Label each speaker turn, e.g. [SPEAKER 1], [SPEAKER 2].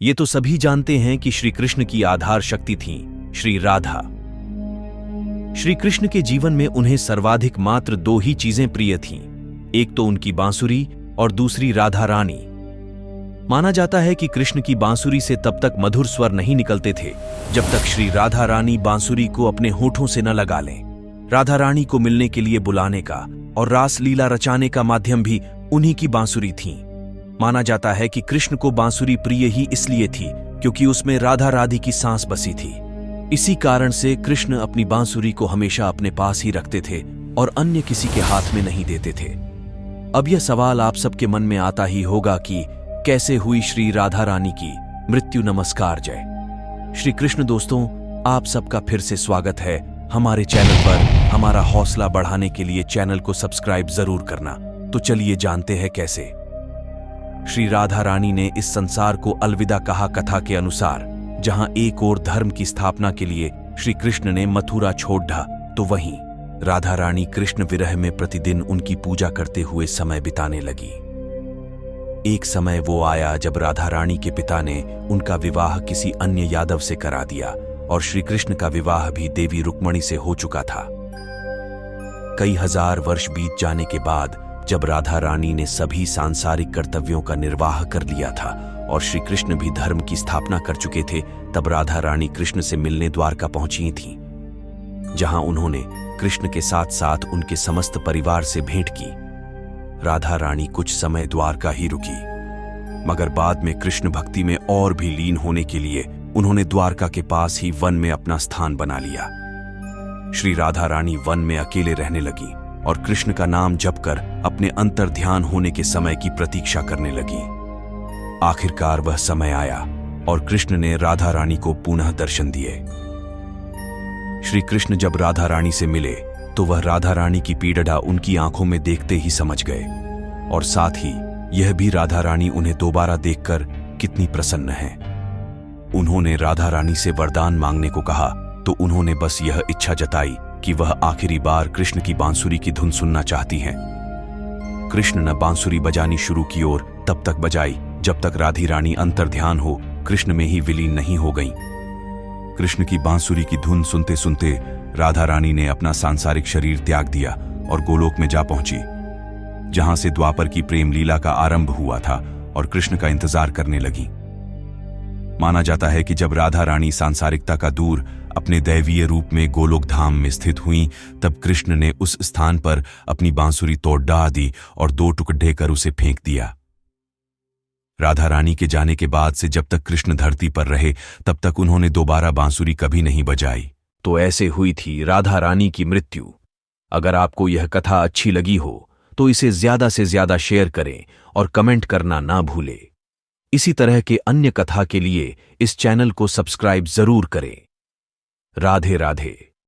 [SPEAKER 1] ये तो सभी जानते हैं कि श्री कृष्ण की आधार शक्ति थी श्री राधा। श्री कृष्ण के जीवन में उन्हें सर्वाधिक मात्र दो ही चीजें प्रिय थीं, एक तो उनकी बांसुरी और दूसरी राधा रानी। माना जाता है कि कृष्ण की बांसुरी से तब तक मधुर स्वर नहीं निकलते थे जब तक श्री राधा रानी बांसुरी को अपने होठों से न लगा लें। राधा रानी को मिलने के लिए बुलाने का और रास लीला रचाने का माध्यम भी उन्हीं की बांसुरी थी। माना जाता है कि कृष्ण को बांसुरी प्रिय ही इसलिए थी क्योंकि उसमें राधा राधी की सांस बसी थी। इसी कारण से कृष्ण अपनी बांसुरी को हमेशा अपने पास ही रखते थे और अन्य किसी के हाथ में नहीं देते थे। अब यह सवाल आप सबके मन में आता ही होगा कि कैसे हुई श्री राधा रानी की मृत्यु। नमस्कार, जय श्री कृष्ण दोस्तों, आप सबका फिर से स्वागत है हमारे चैनल पर। हमारा हौसला बढ़ाने के लिए चैनल को सब्सक्राइब जरूर करना। तो चलिए जानते हैं कैसे। श्री राधा रानी ने इस संसार को अलविदा कहा। कथा के अनुसार जहां एक ओर धर्म की स्थापना के लिए श्री कृष्ण ने मथुरा छोड़ ढा, तो वहीं राधा रानी कृष्ण विरह में प्रतिदिन उनकी पूजा करते हुए समय बिताने लगी। एक समय वो आया जब राधा रानी के पिता ने उनका विवाह किसी अन्य यादव से करा दिया और श्री कृष्ण का विवाह भी देवी रुक्मणी से हो चुका था। कई हजार वर्ष बीत जाने के बाद जब राधा रानी ने सभी सांसारिक कर्तव्यों का निर्वाह कर लिया था और श्री कृष्ण भी धर्म की स्थापना कर चुके थे, तब राधा रानी कृष्ण से मिलने द्वारका पहुंची थीं, जहां उन्होंने कृष्ण के साथ साथ उनके समस्त परिवार से भेंट की। राधा रानी कुछ समय द्वारका ही रुकी, मगर बाद में कृष्ण भक्ति में और भी लीन होने के लिए उन्होंने द्वारका के पास ही वन में अपना स्थान बना लिया। श्री राधा रानी वन में अकेले रहने लगी और कृष्ण का नाम जपकर अपने अंतर ध्यान होने के समय की प्रतीक्षा करने लगी। आखिरकार वह समय आया और कृष्ण ने राधा रानी को पुनः दर्शन दिए। श्री कृष्ण जब राधा रानी से मिले तो वह राधा रानी की पीड़ा उनकी आंखों में देखते ही समझ गए और साथ ही यह भी राधा रानी उन्हें दोबारा देखकर कितनी प्रसन्न है। उन्होंने राधा रानी से वरदान मांगने को कहा तो उन्होंने बस यह इच्छा जताई कि वह आखिरी बार कृष्ण की बांसुरी की धुन सुनना चाहती हैं। कृष्ण ने बांसुरी बजानी शुरू की और तब तक बजाई जब तक राधी रानी अंतर्ध्यान हो कृष्ण में ही विलीन नहीं हो गईं। कृष्ण की बांसुरी की धुन सुनते सुनते राधा रानी ने अपना सांसारिक शरीर त्याग दिया और गोलोक में जा पहुंची, जहां से द्वापर की प्रेम लीला का आरंभ हुआ था और कृष्ण का इंतजार करने लगी। माना जाता है कि जब राधा रानी सांसारिकता का दूर अपने दैवीय रूप में गोलोक धाम में स्थित हुईं, तब कृष्ण ने उस स्थान पर अपनी बांसुरी तोड़ डाल दी और दो टुकड़े कर उसे फेंक दिया। राधा रानी के जाने के बाद से जब तक कृष्ण धरती पर रहे तब तक उन्होंने दोबारा बांसुरी कभी नहीं बजाई। तो ऐसे हुई थी राधा रानी की मृत्यु। अगर आपको यह कथा अच्छी लगी हो तो इसे ज्यादा से ज्यादा शेयर करें और कमेंट करना ना भूलें। इसी तरह के अन्य कथा के लिए इस चैनल को सब्सक्राइब जरूर करें। राधे राधे।